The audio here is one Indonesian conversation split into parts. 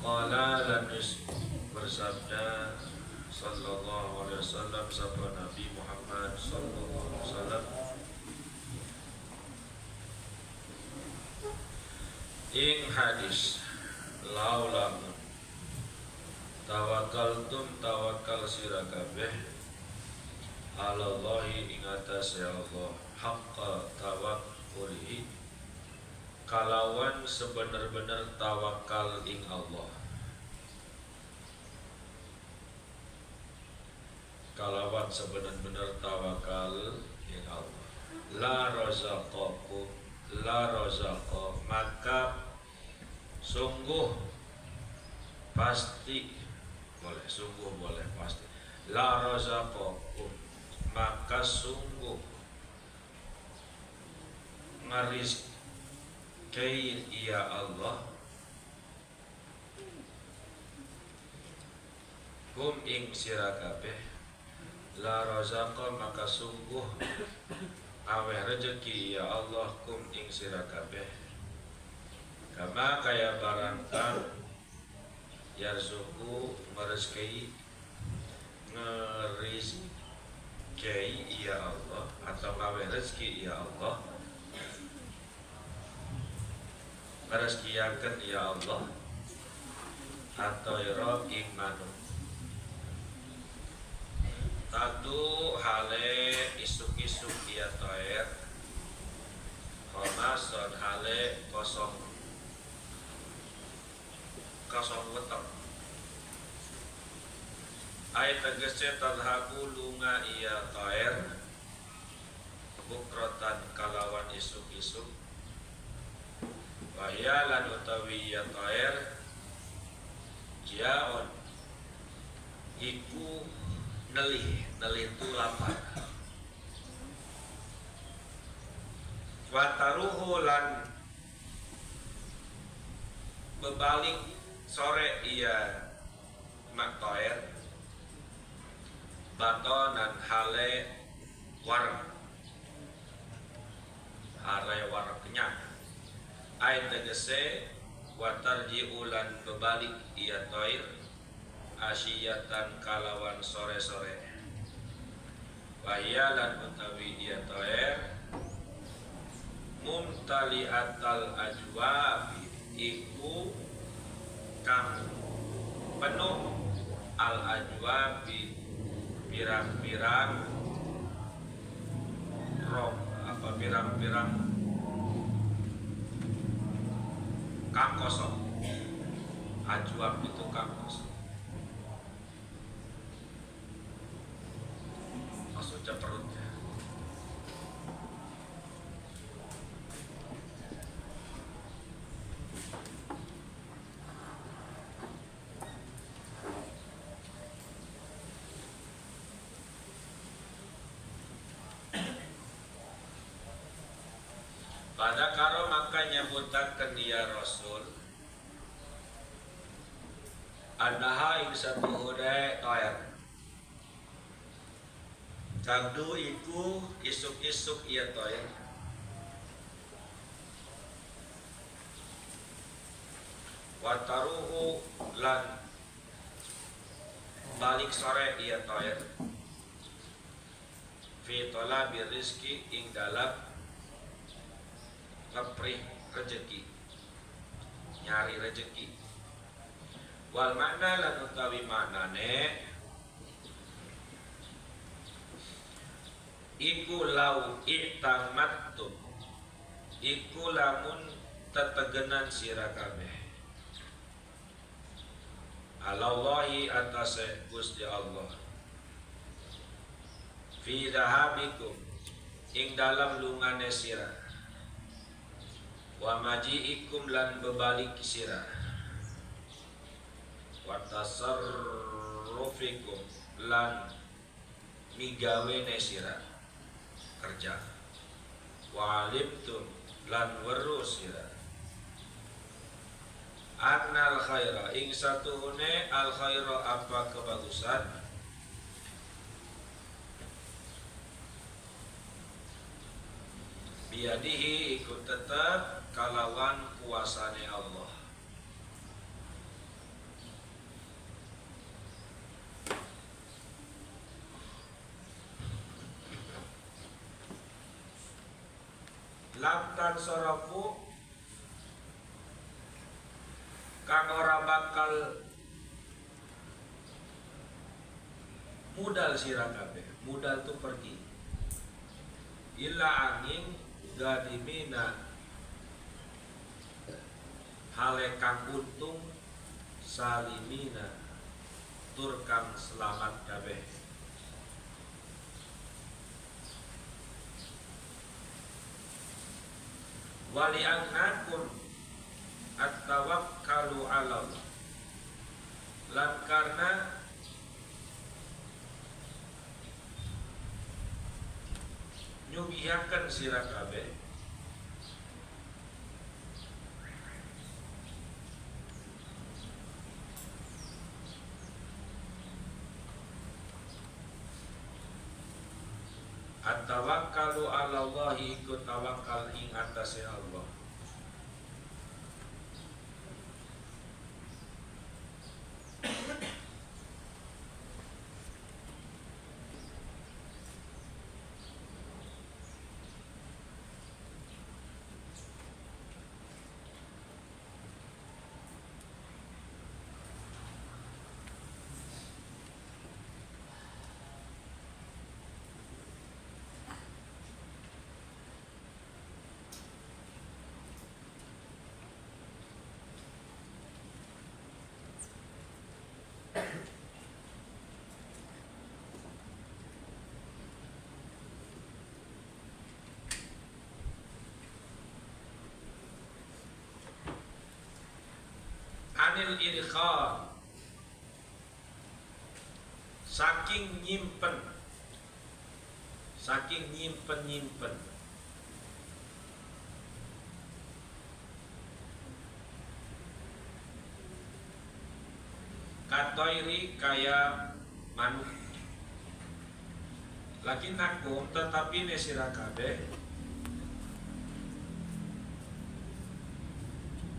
Waqala lan bersabda sallallahu alaihi wasallam sabda Nabi Muhammad sallallahu alaihi wasallam, ing hadis laulamun tawakkaltum tawakal sira kabeh alallahi ing atase Allah haqqa tawakkulihi kalawan sebener-bener tawakal ing Allah, kalawan sebener-bener tawakal ing Allah. La razaqakum la razaqa, maka sungguh pasti boleh, sungguh boleh pasti. La razaqakum, maka sungguh ngarizki ya Allah hum ing sira kabeh. La razaqa, maka sungguh aweh rezeki ya Allah kum ing sira kabeh. Kama kaya barangkang yarzuku merezeki ngerizki ya Allah, atau aweh rezeki ya Allah merezekiaken ya Allah atau ira ing manuk tadu hale isuk-isuk ya toer komason hale kosong wetok ay tegese tadhabu lunga iya toer bukrotan kalawan isuk-isuk wahya lan utawi ya toer jaon iku nelih itu lapar. Wataruhu lan bebalik sore ia maktoer batonan hale war kenyang. Ai tegese watarji ulan bebalik ia toir asyiyatan kalawan sore-sore wayalan utawi ia toer mumtaliatal ajwabi iku kang penuh al ajwabi pirang-pirang rok apa pirang-pirang kang kosong. Ajwab itu kang kosong. Maksudnya perutnya. Pada karo maka nyebutaken ya Rasul anaha ing satuhure toer kangdu iku isuk-isuk iya toer wataruhu lan balik sore iya toer fi talabi rizki ing dalam ngeprih rezeki, nyari rezeki. Wal makna lan utawi maknane iku lau i'tamattum iku lamun tetegenan sira kabeh alallahi atase Gusti Allah fi dhahabikum ing dalam lungane sira wa maji'ikum lan bebalik sira wa tasarrufikum lan migawene sira kerja wa alimtum lan weru sira annal khaira ing satuhune al khaira apa kebagusan biadihi ikut tetap kalawan kuasane Allah lamtan sorofu kang ora bakal mudal sira kabeh. Mudal tu pergi illa angin gadimina hale kang untung salimina tur kang selamat kabeh. Wali annakum at-tawakkalu 'ala Allah. Lan karena nyugihaken sira kabeh at-tawakkalu 'ala Allah iku tawakal ing atase Allah. Anil idkhal saking nyimpen katoiri kaya manuk lakin nakum tetapi nesira kabeh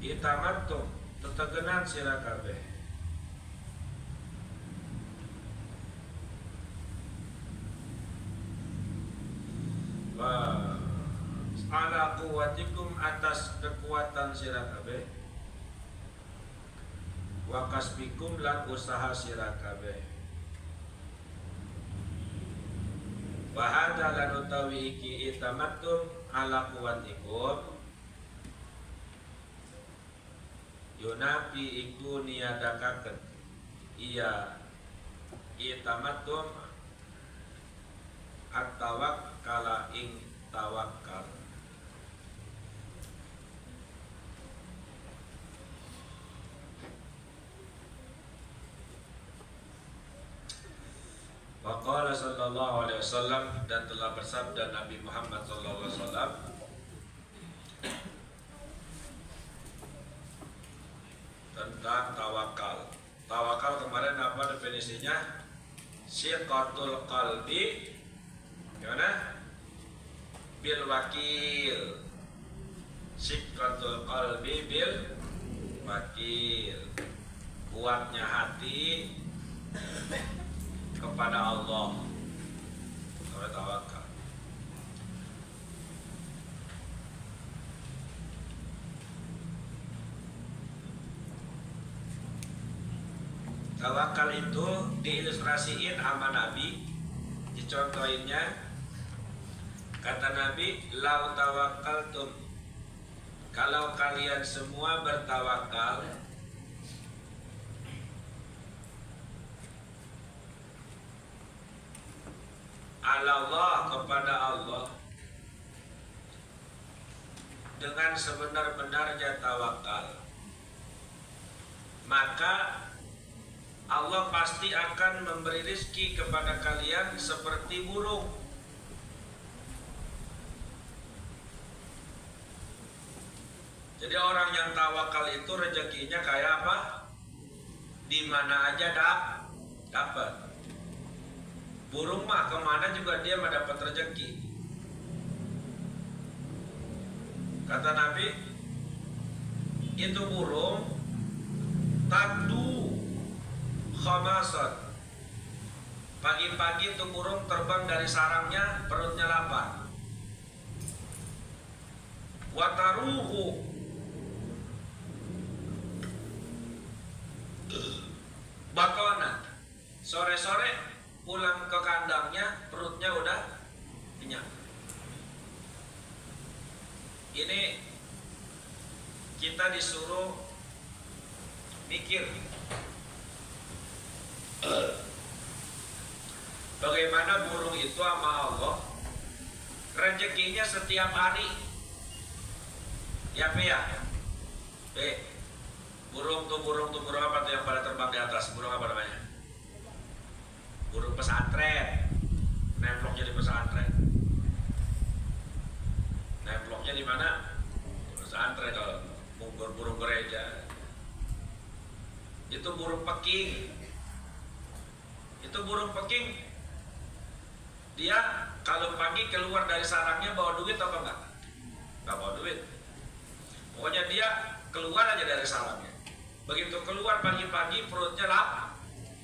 itamattum tetegenan sira kabeh wa ala quwwatikum atas kekuatan sira kabeh wa kasbikum lan usaha sira kabeh wa hadza lan utawi iki itamattum ala quwwatikum yunafi iku niadakaken iya itamattum at-tawakkala ing tawakkal. Wa qala sallallahu alaihi wasallam, dan telah bersabda Nabi Muhammad sallallahu alaihi wasallam tentang tawakal. Tawakal kemarin apa definisinya? Siqatul qalbi gimana? Bil wakil. Siqatul qalbi bil wakil. Kuatnya hati kepada Allah. Oleh tawakal. Tawakal itu diilustrasiin sama Nabi, dicontohinnya kata Nabi, lau tawakkaltum, kalau kalian semua bertawakal ala Allah, kepada Allah dengan sebenar-benarnya tawakal, maka Allah pasti akan memberi rezeki kepada kalian seperti burung. Jadi orang yang tawakal itu rezekinya kayak apa? Di mana aja dapat. Burung mah kemana juga dia mendapat rezeki. Kata Nabi, itu burung tadu khamasan. Pagi-pagi itu burung terbang dari sarangnya, perutnya lapar. wataruhu, bakona, sore-sore pulang ke kandangnya perutnya udah kenyang. Ini kita disuruh mikir bagaimana burung itu sama Allah rezekinya setiap hari. Ya burung tuh burung apa tuh yang pada terbang di atas? Burung apa namanya? Burung pesantren. Nemploknya di pesantren. Nemploknya di mana? Pesantren. Kalau burung gereja itu burung peking. Itu burung peking, dia kalau pagi keluar dari sarangnya bawa duit apa enggak? Enggak bawa duit. Pokoknya dia keluar aja dari sarangnya. Begitu keluar pagi-pagi perutnya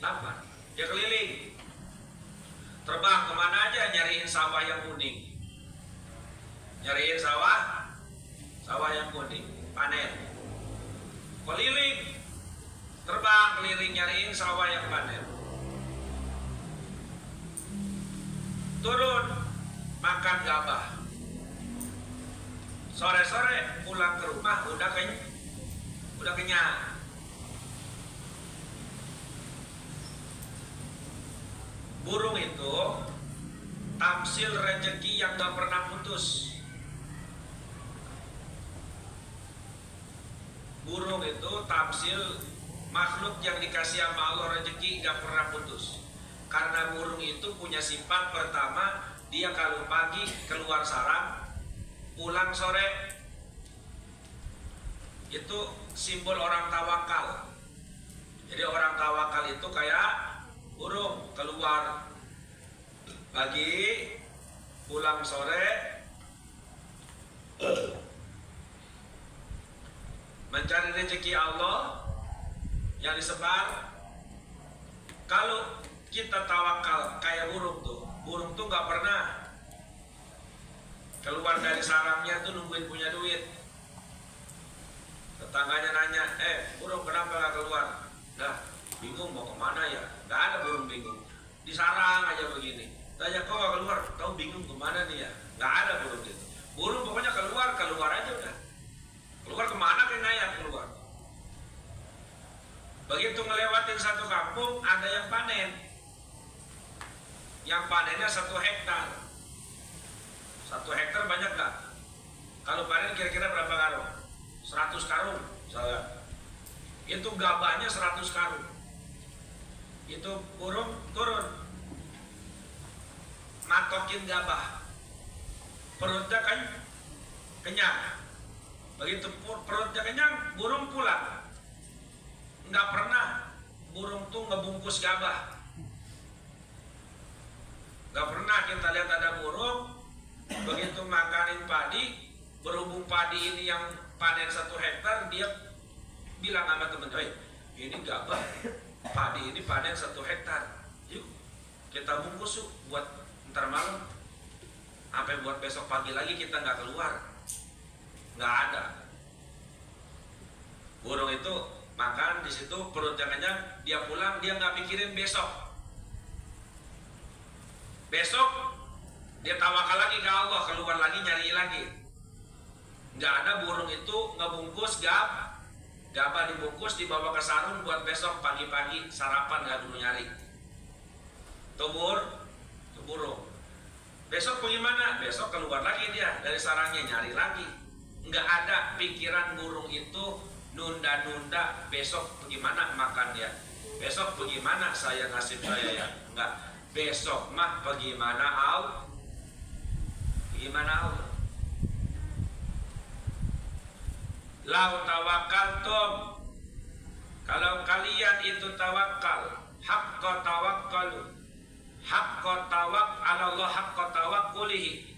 lapar. Dia keliling, terbang kemana aja nyariin sawah yang kuning. Nyariin sawah yang kuning, panen. Keliling, terbang keliling nyariin sawah yang panen. Turun makan gabah. Sore-sore pulang ke rumah udah kenyang. Burung itu tamsil rezeki yang gak pernah putus. Burung itu tamsil makhluk yang dikasih sama Allah rezeki gak pernah putus. Karena burung itu punya sifat pertama, dia kalau pagi keluar sarang, pulang sore. Itu simbol orang tawakal. Jadi orang tawakal itu kayak burung, keluar pagi, pulang sore, mencari rezeki Allah yang disebar. Kalau kita tawakal kayak burung tuh nggak pernah keluar dari sarangnya tuh nungguin punya duit. Tetangganya nanya, burung kenapa nggak keluar? Dah bingung mau kemana ya? Nggak ada burung bingung, di sarang aja begini. Tanya kok nggak keluar? Tahu bingung kemana nih ya? Nggak ada burung itu. Burung pokoknya keluar aja udah. Keluar kemana kenanya keluar. Begitu ngelewatin satu kampung ada yang panen. Yang panennya 1 hektar. 1 hektar banyak gak? Kalau panen kira-kira berapa karung? 100 karung misalnya. Itu gabahnya 100 karung. Itu burung turun matokin gabah. Perutnya kan kenyang. Begitu perutnya kenyang, burung pulang. Nggak pernah burung tuh ngebungkus gabah. Gak pernah kita lihat ada burung begitu makanin padi, berhubung padi ini yang panen 1 hektar, dia bilang sama temen-temen, ini gabah, padi ini panen 1 hektar, yuk kita bungkus yuk buat ntar malam, sampai buat besok pagi lagi kita nggak keluar, nggak ada. Burung itu makan di situ perutnya kenyang, dia pulang, dia nggak pikirin besok. Besok dia tawakal lagi ke Allah, keluar lagi nyari lagi. Nggak ada burung itu ngebungkus gabah dibungkus dibawa ke sarung buat besok pagi-pagi sarapan, nggak dulu nyari. Tuh burung. Besok bagaimana? Besok keluar lagi dia dari sarangnya nyari lagi. Nggak ada pikiran burung itu nunda-nunda besok bagaimana makan dia. Besok bagaimana saya nasib saya ya. Enggak. Besok mah bagaimana Allah? Lau tawakaltum, kalau kalian itu tawakal, haqqa tawakkalu, haqqa Allah haqqa tawakkulihi,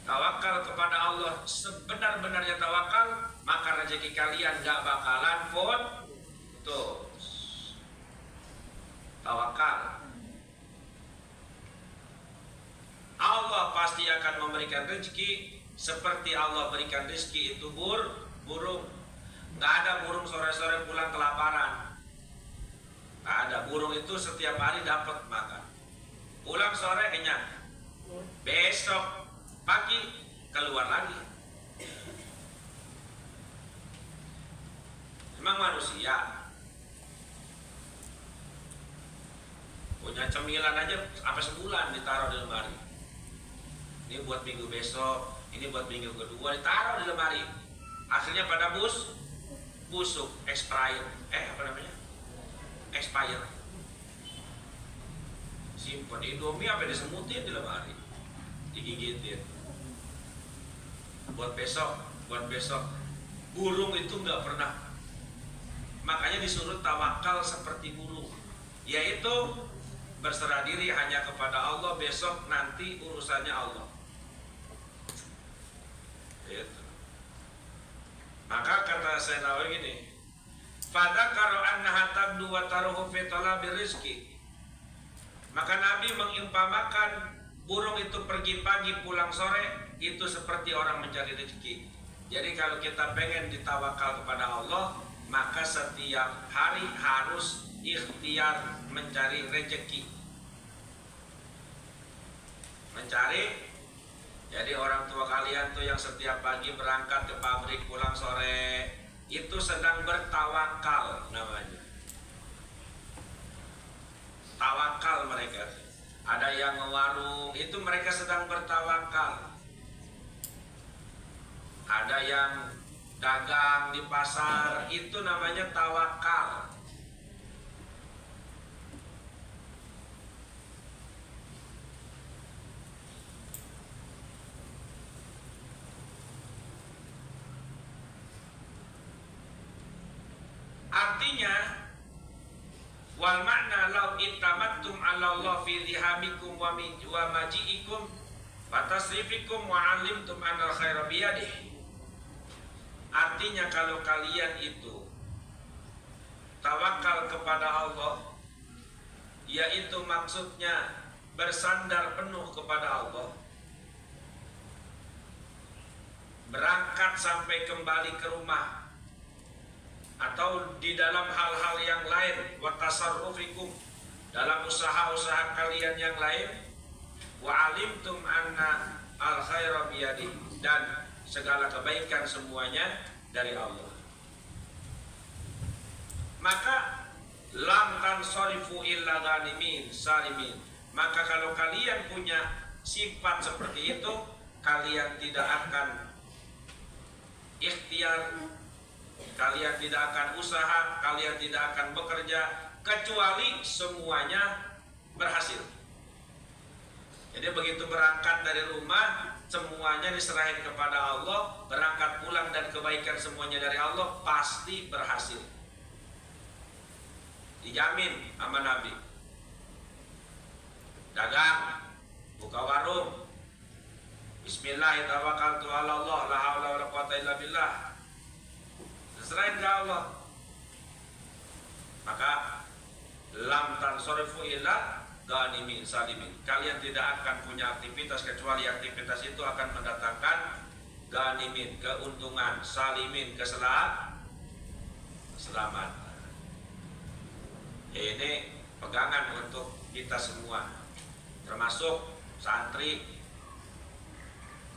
tawakal kepada Allah sebenar-benarnya tawakal, maka rezeki kalian gak bakalan putus. Tawakal, Allah pasti akan memberikan rezeki seperti Allah berikan rezeki itu burung. Nggak ada burung sore-sore pulang kelaparan. Nggak ada. Burung itu setiap hari dapat makan. Pulang sore kenyang. Besok pagi keluar lagi. Memang manusia punya cemilan aja sampai sebulan ditaruh di lemari. Ini buat minggu besok, ini buat minggu kedua, ditaruh di lemari. Akhirnya pada busuk, expired. Expired. Simpan Indomie apa disemutin di lemari, digigitin. Buat besok. Burung itu nggak pernah. Makanya disuruh tawakal seperti burung, yaitu berserah diri hanya kepada Allah. Besok nanti urusannya Allah. Itu. Maka kata Sayyidina Nawawi gini, fadzakara annaha tabdu wa taruhu fi talabi rizqi. Maka Nabi mengimpamakan burung itu pergi pagi pulang sore itu seperti orang mencari rezeki. Jadi kalau kita pengen ditawakal kepada Allah, maka setiap hari harus ikhtiar mencari rezeki. Mencari. Jadi orang tua kalian tuh yang setiap pagi berangkat ke pabrik pulang sore, itu sedang bertawakal namanya. Tawakal mereka. Ada yang ngewarung, itu mereka sedang bertawakal. Ada yang dagang di pasar, itu namanya tawakal. Artinya, wal makna law ittamattum 'ala Allah fi dhihamikum wa maji'ikum wa tasrifikum wa 'alimtum anna al-khaira biyadihi. Artinya kalau kalian itu tawakal kepada Allah, yaitu maksudnya bersandar penuh kepada Allah, berangkat sampai kembali ke rumah, atau di dalam hal-hal yang lain, wa tasarrufikum, dalam usaha-usaha kalian yang lain, wa alimtum anna al khaira biyadi, dan segala kebaikan semuanya dari Allah. Maka lam tansarifu illa ghanimin salimin. Maka kalau kalian punya sifat seperti itu, kalian tidak akan ikhtiar, kalian tidak akan usaha, kalian tidak akan bekerja kecuali semuanya berhasil. Jadi begitu berangkat dari rumah, semuanya diserahin kepada Allah, berangkat pulang dan kebaikan semuanya dari Allah, pasti berhasil. Dijamin sama Nabi. Dagang, buka warung, bismillahirrahmanirrahim, ala Allah, la haula wala quwata illa billah, serahin ke Allah. Maka lam tansarifu illa ghanimin salimin. Kalian tidak akan punya aktivitas kecuali aktivitas itu akan mendatangkan ghanimin, keuntungan, salimin, keselamatan. Ini pegangan untuk kita semua, termasuk santri.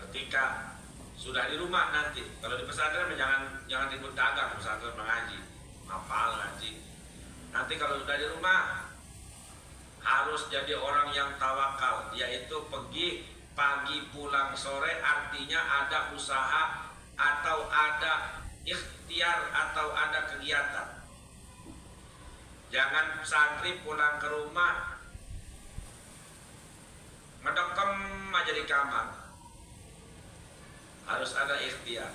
Ketika sudah di rumah nanti, kalau di pesantren jangan ribut dagang, pesantren mengaji, hafal ngaji. Nanti kalau sudah di rumah harus jadi orang yang tawakal, yaitu pergi pagi pulang sore, artinya ada usaha atau ada ikhtiar atau ada kegiatan. Jangan santri pulang ke rumah ngedekem aja di kamar. Harus ada ikhtiar.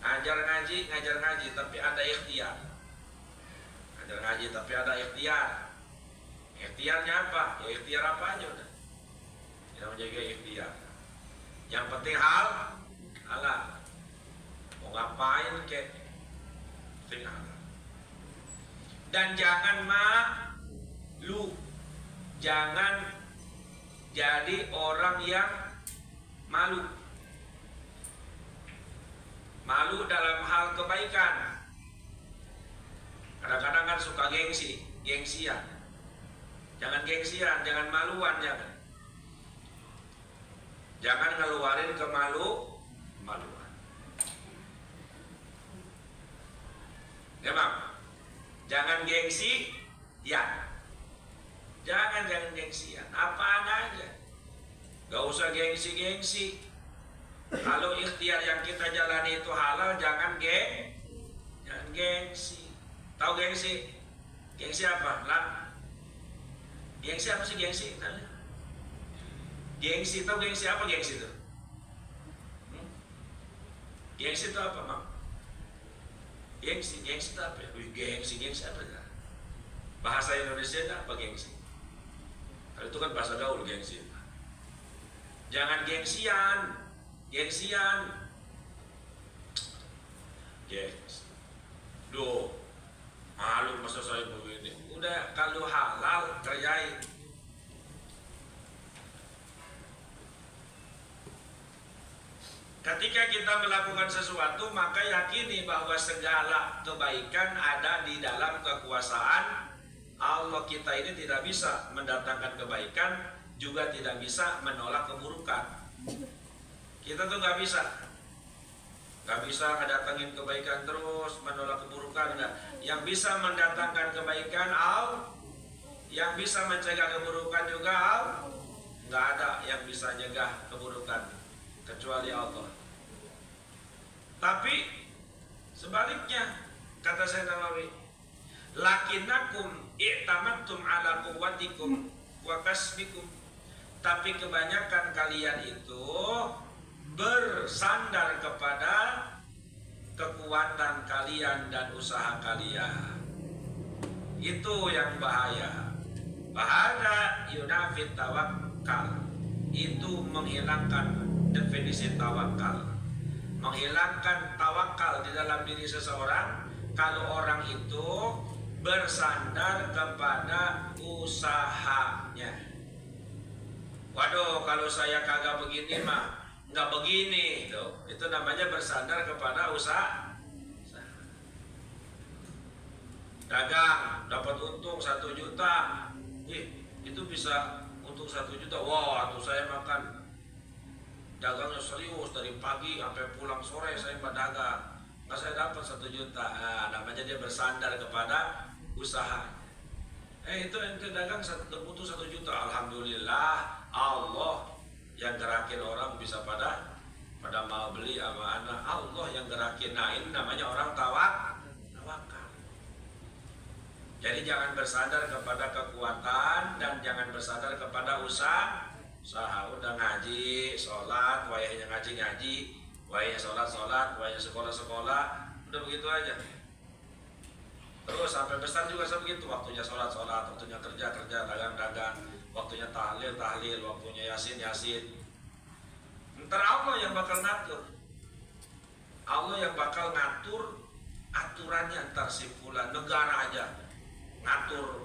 Ngajar ngaji, tapi ada ikhtiar. Ngajar ngaji, tapi ada ikhtiar. Ikhtiarnya apa? Ya ikhtiar apa aja udah. Kita menjaga ikhtiar. Yang penting halal. Mau ngapain kek? Penting halal. Dan jangan malu. Jangan jadi orang yang malu. Malu dalam hal kebaikan. Kadang-kadang kan suka gengsian. Jangan gengsian, jangan maluan, jangan. Jangan ngeluarin maluan. Memang, jangan gengsi, ya. Jangan gengsian, apaan aja. Gak usah gengsi. Kalau ikhtiar yang kita jalani itu halal, jangan gengsi. Tahu gengsi? Gengsi apa? Gengsi apa sih gengsi? Gengsi, tahu gengsi apa gengsi itu? Gengsi itu apa, Mak? Gengsi itu apa ya? Gengsi apa ya? Bahasa Indonesia itu apa gengsi? Kalau itu kan bahasa gaul gengsi. Jangan gengsian. Gengsi. Duh, malu masa saya begini. Udah, kalau halal kerjain. Ketika kita melakukan sesuatu, maka yakini bahwa segala kebaikan ada di dalam kekuasaan Allah. Kita ini tidak bisa mendatangkan kebaikan, juga tidak bisa menolak keburukan. Kita tuh nggak bisa ngedatengin kebaikan terus, menolak keburukan, enggak. Yang bisa mendatangkan kebaikan Allah, yang bisa mencegah keburukan juga Allah. Nggak ada yang bisa mencegah keburukan kecuali Allah. Tapi sebaliknya, kata Sayyidina Nawawi, lakinnakum i'tamadtum ala quwwatikum wa kasbikum. Tapi kebanyakan kalian itu bersandar kepada kekuatan kalian dan usaha kalian. Itu yang bahaya. Bahada yunafit tawakal. Itu menghilangkan definisi tawakal. Menghilangkan tawakal di dalam diri seseorang kalau orang itu bersandar kepada usahanya. Waduh, kalau saya kagak begini mah nggak begini tuh. Itu namanya bersandar kepada usaha. Dagang dapat untung 1 juta, itu bisa untung 1 juta. Wah, tuh saya makan dagangnya serius dari pagi sampai pulang sore saya dagang, nggak saya dapat 1 juta. Nah, namanya dia bersandar kepada usaha. Itu ente dagang butuh 1 juta. Alhamdulillah, Allah yang gerakin orang bisa pada mau beli sama anak. Allah yang gerakin. Nah, ini namanya orang tawakal. Jadi jangan bersandar kepada kekuatan dan jangan bersandar kepada usaha. Udah ngaji, sholat, wayahnya ngaji, wayahnya sholat, wayahnya sekolah, udah begitu aja. Terus sampai besar juga sebegitu. Waktunya sholat, waktunya kerja, dagang, waktunya tahlil, waktunya yasin. Ntar Allah yang bakal ngatur. Allah yang bakal ngatur aturannya. Ntar si fulan, negara aja ngatur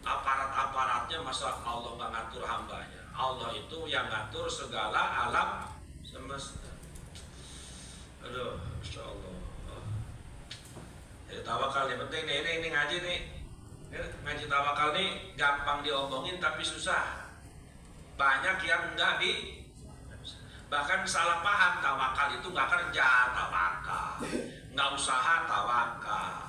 aparat-aparatnya, masa Allah nggak ngatur hambanya? Allah itu yang ngatur segala alam semesta. Aduh, Masya Allah. Jadi tawakal yang penting nih, ini ngaji nih. Ngaji tawakal nih gampang diomongin tapi susah. Banyak yang enggak bahkan salah paham. Tawakal itu nggak kerja, tawakal. Nggak usaha, tawakal.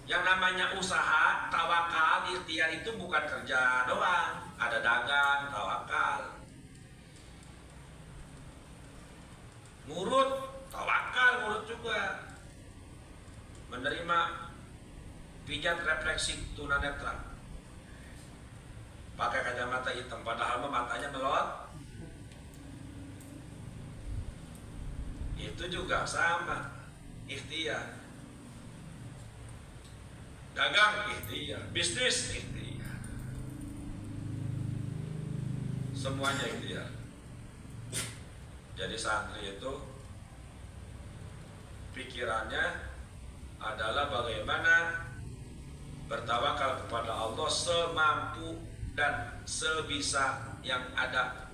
Yang namanya usaha, tawakal, ikhtiar itu bukan kerja doang. Ada dagang, tawakal. Ngurut, tawakal, ngurut juga. Menerima pijat refleksi tunanetra. Pakai kacamata hitam, padahal matanya melot. Itu juga sama, ikhtiar. Dagang ikhtiar, bisnis ikhtiar, semuanya ikhtiar. Jadi santri itu pikirannya adalah bagaimana bertawakal kepada Allah semampu dan sebisa yang ada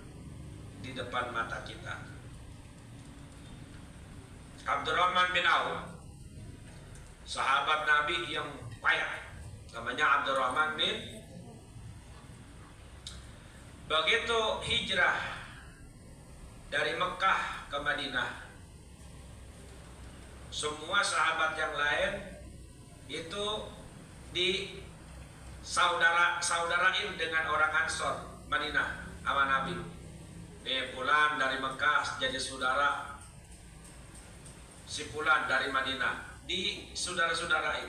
di depan mata kita. Abdurrahman bin Auf, sahabat Nabi yang kaya, namanya Abdurrahman bin. Begitu hijrah dari Mekah ke Madinah, semua sahabat yang lain itu di saudarain dengan orang Ansor Madinah sama Nabi. Nih Fulan dari Mekah jadi saudara si Fulan dari Madinah, di saudara-saudarain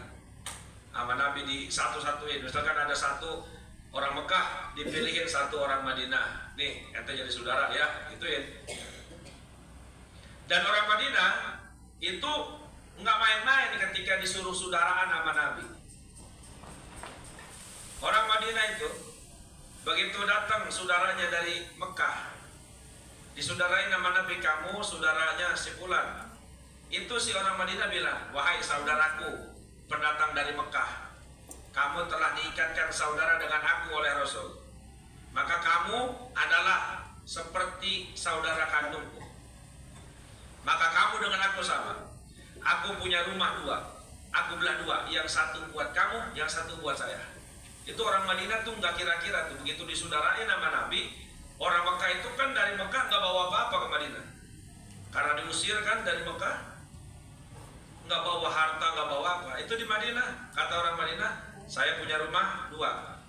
sama Nabi, di satu-satuin. Misalkan ada satu orang Mekah dipilihin satu orang Madinah, nih ente jadi saudara ya, gituin. Dan orang Madinah itu nggak main-main ketika disuruh saudaraan sama Nabi. Orang Madinah itu begitu datang saudaranya dari Mekah, disaudarain sama Nabi, kamu saudaranya si Fulan. Itu si orang Madinah bilang, wahai saudaraku pendatang dari Mekah, kamu telah diikatkan saudara dengan aku oleh Rasul, maka kamu adalah seperti saudara kandungku. Maka kamu dengan aku sama. Aku punya rumah dua, aku belah dua, yang satu buat kamu, yang satu buat saya. Itu orang Madinah tuh nggak kira-kira tuh, begitu disaudarain sama Nabi. Orang Mekah itu kan dari Mekah nggak bawa apa-apa ke Madinah, karena diusir kan dari Mekah, nggak bawa harta, nggak bawa apa. Itu di Madinah, kata orang Madinah, saya punya rumah dua,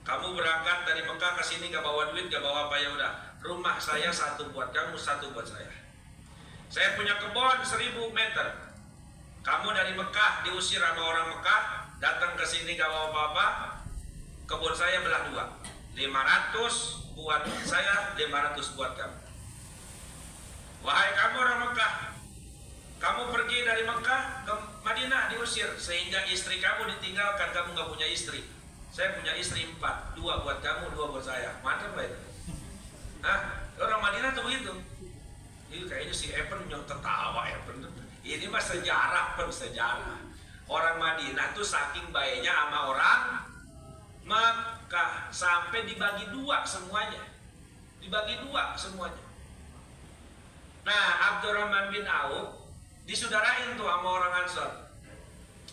kamu berangkat dari Mekah ke sini nggak bawa duit, nggak bawa apa, ya udah, rumah saya satu buat kamu, satu buat saya. Saya punya kebun 1000 meter, kamu dari Mekah diusir sama orang Mekah, datang ke sini nggak bawa apa-apa, kebun saya belah dua, 500 buat saya, 500 buat kamu. Wahai kamu orang Mekah, kamu pergi dari Mekah ke Madinah diusir, sehingga istri kamu ditinggalkan, kamu nggak punya istri. Saya punya istri 4, 2 buat kamu, 2 buat saya. Mantap lah itu. Orang Madinah tuh begitu. Ini kayaknya si Evan yang tertawa Evan. Ini mah sejarah, sejarah. Orang Madinah tuh saking baiknya sama orang Mekah, sampai dibagi dua semuanya. Dibagi dua semuanya. Nah, Abdurrahman bin Auf disaudarain tuh sama orang Ansor.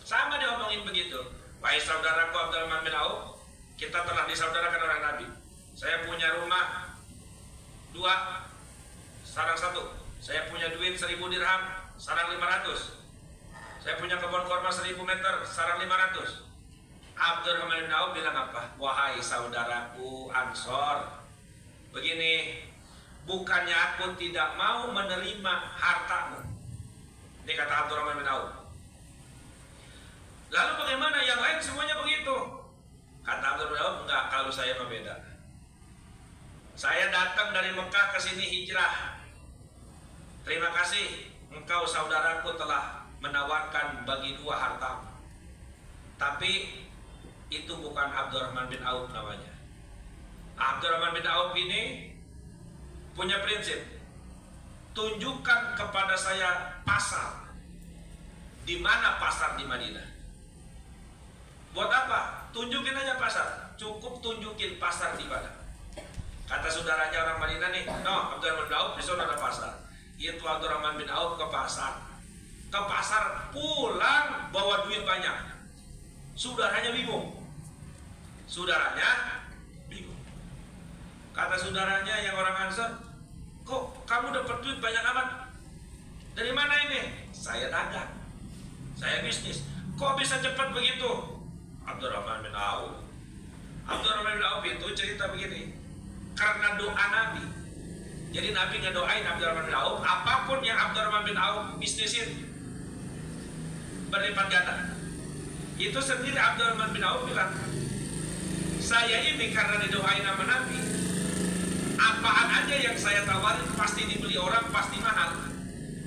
Sama diomongin begitu. Wahai saudaraku Abdurrahman bin Auf, kita telah disaudarakan oleh Nabi. Saya punya rumah 2, sarang 1. Saya punya duit 1000 dirham, sarang 500. Saya punya kebun kurma 1000 meter, sarang 500. Abdurrahman bin Auf bilang apa? Wahai saudaraku Ansor, begini, bukannya aku tidak mau menerima hartamu. Ini kata Abdurrahman bin Auf. Lalu bagaimana yang lain semuanya begitu? Kata Abdurrahman bin Auf, enggak, kalau saya berbeda. Saya datang dari Mekah ke sini hijrah. Terima kasih, engkau saudaraku telah menawarkan bagi 2 hartamu. Tapi itu bukan Abdurrahman bin Auf namanya. Abdurrahman bin Auf ini punya prinsip, tunjukkan kepada saya pasar. Di mana pasar di Madinah? Buat apa? Tunjukin aja pasar. Cukup tunjukin pasar di mana. Kata saudaranya orang Madinah nih, no, Abdurrahman bin Auf di sana ada pasar. Itu Abdurrahman bin Auf ke pasar. Ke pasar pulang bawa duit banyak. Saudaranya bingung. Saudaranya bingung. Kata saudaranya yang orang Ansor, kok kamu dapat duit banyak amat? Dari mana ini? Saya dagang, saya bisnis. Kok bisa cepat begitu? Abdurrahman bin Auf. Abdurrahman bin Auf itu cerita begini, karena doa Nabi. Jadi Nabi ngedoain Abdurrahman bin Auf, apapun yang Abdurrahman bin Auf bisnisin berlipat ganda. Itu sendiri Abdurrahman bin Auf bilang, saya ini karena didoain sama Nabi, apaan aja yang saya tawarin pasti dibeli orang, pasti mahal.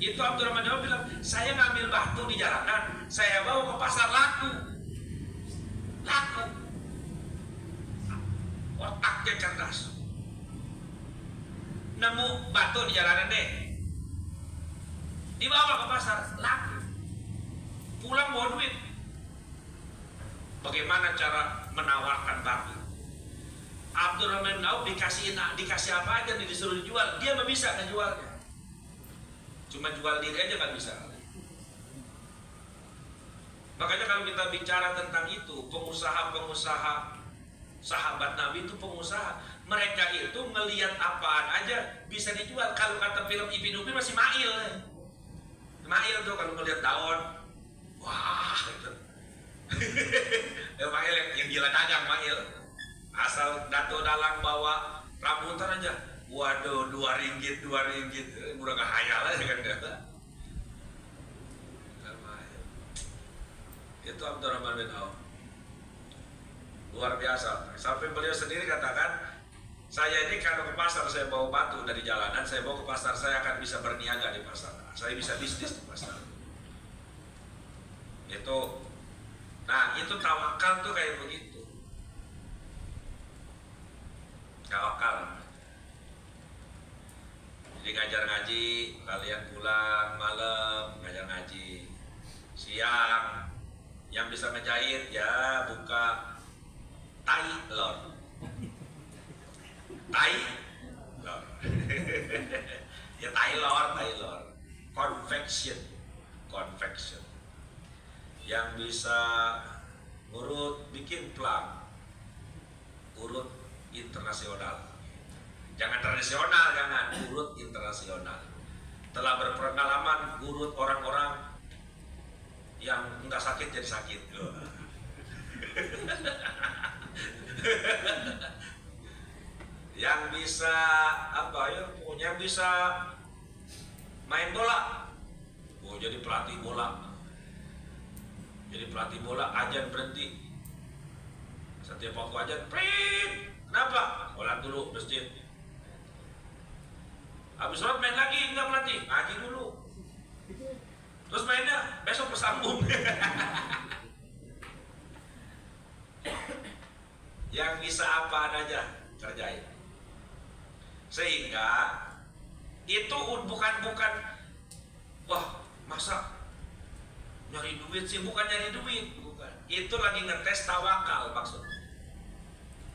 Itu Abdurrahman bin Auf bilang, saya ngambil batu di jalanan, saya bawa ke pasar laku. Laku. Otaknya cerdas. Nemu batu di jalanan deh, dibawa ke pasar, laku. Pulang bawa duit. Bagaimana cara menawarkan batu? Abdurrahman bin Auf dikasih apa aja, disuruh dijual, dia nggak bisa ngejualnya. Cuma jual diri aja nggak bisa. Makanya kalau kita bicara tentang itu, pengusaha-pengusaha sahabat Nabi itu pengusaha. Mereka itu ngelihat apaan aja bisa dijual. Kalau kata film Ipin Upin masih mail. Mail tuh kalau ngelihat daun, wah itu. Mail yang gila dagang mail. Asal Dato Dalang bawa rambutan aja, waduh 2 ringgit, udah gak hayal aja kan. Itu Abdurrahman bin Auf luar biasa. Sampai beliau sendiri katakan, saya ini kalau ke pasar saya bawa batu dari jalanan, saya bawa ke pasar, saya akan bisa berniaga di pasar, saya bisa bisnis di pasar. Itu, nah itu tawakal tuh kayak begitu. Tawakal. Jadi ngajar ngaji, kalian pulang malam ngajar ngaji, siang yang bisa ngejahit ya buka tailor, ya tailor, confection, yang bisa urut bikin plang, urut internasional, jangan tradisional, jangan, urut internasional. Telah berpengalaman urut orang-orang yang enggak sakit jadi sakit. Yang bisa apa ya, yang bisa main bola, oh jadi pelatih bola, ajan berhenti setiap waktu ajan, prit, kenapa? Sholat dulu masjid, habis sholat main lagi, enggak pelatih, ngaji dulu, terus mainnya besok bersambung. Yang bisa apa aja kerjain, sehingga itu bukan wah masa nyari duit sih, bukan nyari duit, bukan. Itu lagi ngetes tawakal maksudnya.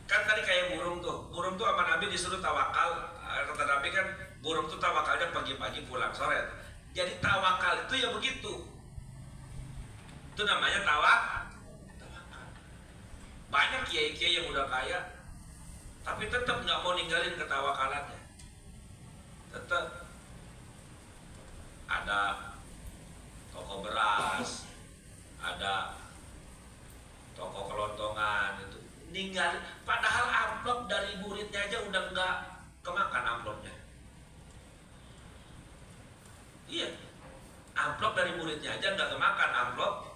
Kan tadi kayak burung tuh sama Nabi disuruh tawakal. Kata Nabi kan burung tuh tawakalnya pagi-pagi pulang sore. Jadi tawakal itu ya begitu. Itu namanya tawakal. Banyak kiai-kiai yang udah kaya, tapi tetap nggak mau ninggalin ketawakalannya. Tetap ada toko beras, ada toko kelontongan, itu ninggalin. Padahal amplop dari muridnya aja udah nggak kemakan amplopnya. Iya, amplop dari muridnya aja nggak kemakan amplop.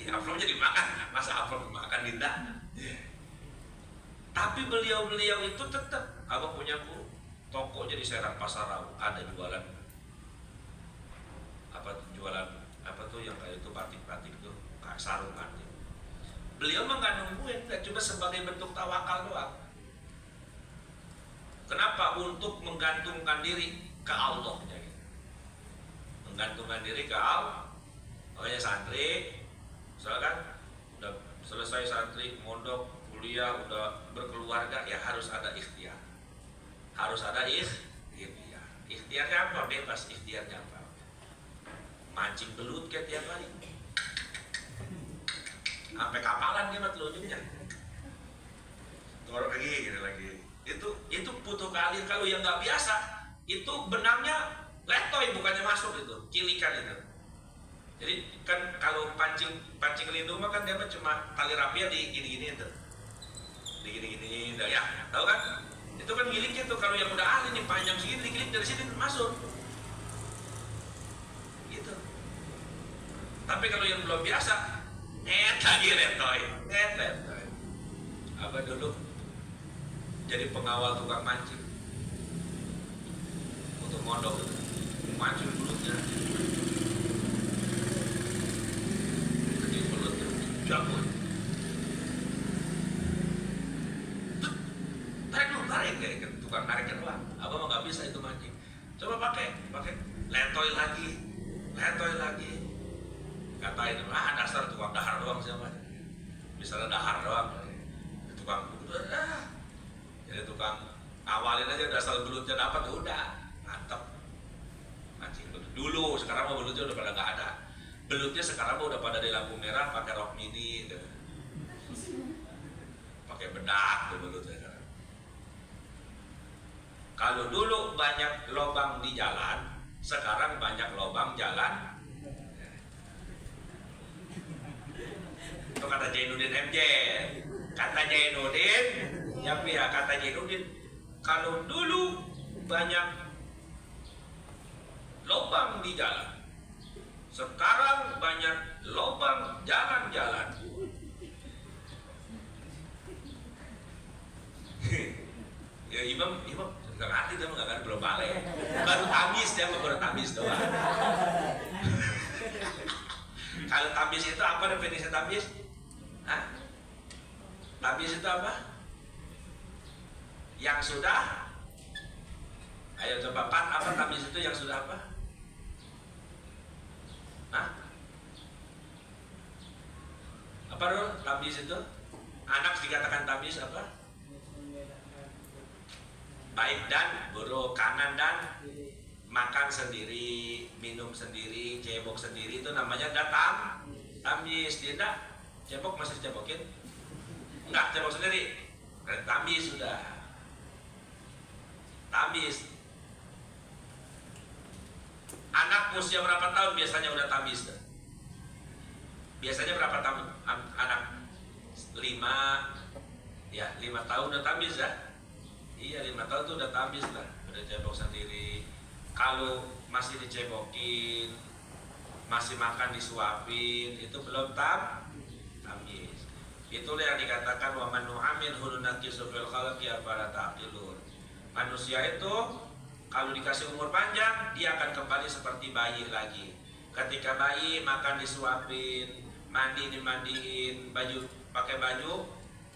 Amplopnya dimakan, masa amplop dimakan tidak? Tapi beliau itu tetap, abang punya toko jadi Serang Pasarau, ada jualan apa tuh yang kayak itu batik tuh, kayak sarung batik. Beliau mah nggak nungguin, cuma sebagai bentuk tawakal doang. Kenapa? Untuk menggantungkan diri ke Allah, menggantungkan diri ke Allah. Makanya santri, misalkan udah selesai santri, mondok, kuliah, udah berkeluarga, ya harus ada ikhtiar. Harus ada ikhtiar. Ikhtiarnya apa? Bebas. Ikhtiarnya apa? Mancing belut kayak tiap hari. Sampai kapalan dia mati ujungnya. Ngorok lagi. Itu butuh keahlian. Kalau yang nggak biasa, itu benangnya letoy, bukannya masuk itu, cilikan itu. Jadi kan kalau pancing lindung mah kan dia cuma tali rapia di gini-gini itu, di gini-gini, ya tahu kan? Itu kan giliknya tuh, kalau yang udah ahli nih panjang segini digilik dari sini masuk, gitu. Tapi kalau yang belum biasa, lagi letoy. Apa dulu jadi pengawal tukang mancing untuk mondok, mancing belutnya. Jago, tarik kayak tukang narik doang. Abang mah nggak bisa itu mancing. Coba pakai letoy lagi. Katain, dasar tukang dahar doang siapa? Misalnya dahar doang, tukang jadi tukang Awalin aja dasar belutnya dapat udah mantep. Mancing belut dulu, sekarang mah belutnya udah pada nggak ada. Belutnya sekarang mah udah pada di lampu merah pakai rok mini gitu. Pakai bedak tuh belutnya sekarang. Kalau dulu banyak lubang di jalan, sekarang banyak lubang jalan. Itu kata Jainuddin MJ. Kata Jainuddin, ya pihak kata Jainuddin, kalau dulu banyak lubang di jalan, sekarang banyak lubang jalan-jalan. Ya Imam nggak ngerti, dia nggak ngerti, belum balik, baru tamis, dia baru tamis doang. Kalau tamis itu apa definisi tamis? Hah? Tamis itu apa? Yang sudah, ayo coba Pat, apa tamis itu yang sudah apa? Hah? Apa dulu tamis itu? Anak dikatakan tamis apa? Baik dan buruk, kanan dan makan sendiri, minum sendiri, cebok sendiri, itu namanya datang tamis. Tidak, cebok masih cebokin? Enggak, cebok sendiri. Tamis sudah. Tamis. Anak usia berapa tahun biasanya udah tamis? Biasanya berapa tahun anak? 5 tahun udah tamis ya? Iya, 5 tahun tuh udah tamis lah, udah cebok sendiri. Kalau masih dicebokin, masih makan disuapin, itu belum tamis. Itulah yang dikatakan wa man nu'amir hununakisu fil khalqi afala taqilun. Manusia itu kalau dikasih umur panjang, dia akan kembali seperti bayi lagi. Ketika bayi makan disuapin, mandi dimandiin, baju pakai baju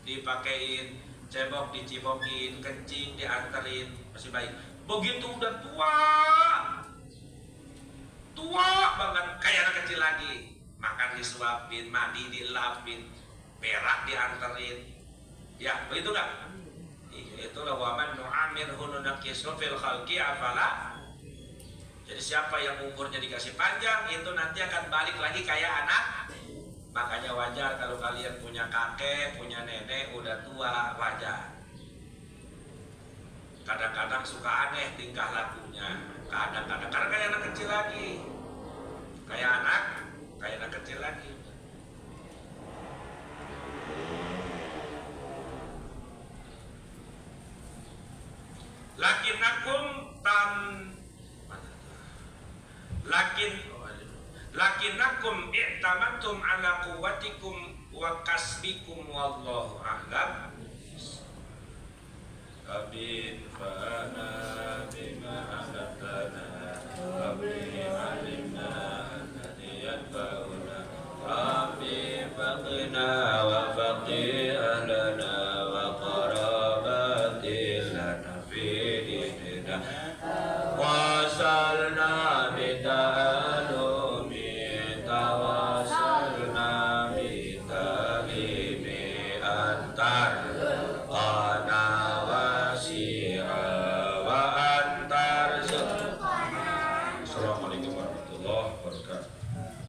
dipakein, cebok dicipokin, kencing dianterin, masih bayi. Begitu udah tua banget kayak anak kecil lagi, makan disuapin, mandi dilapin, berak dianterin, ya begitu kan? Itulah waman nu'amir hununakisu fil khalqi afala. Jadi siapa yang umurnya dikasih panjang itu nanti akan balik lagi kayak anak. Makanya wajar kalau kalian punya kakek, punya nenek udah tua, wajar. Kadang-kadang suka aneh tingkah lakunya, kadang-kadang karena kayak anak kecil lagi, kayak anak kecil lagi. Lakinnakum i'tamantum ala quwwatikum wa kasbikum wallahu a'lam. Abin fa'ana bima alatana Abin alimna Nadiyan fa'una Abin faqina wa faqi ahlana Wa qarabatin lana fi dinina Wasalna bita'alumi Tawasalna bitalimi antar Assalamualaikum warahmatullahi wabarakatuh.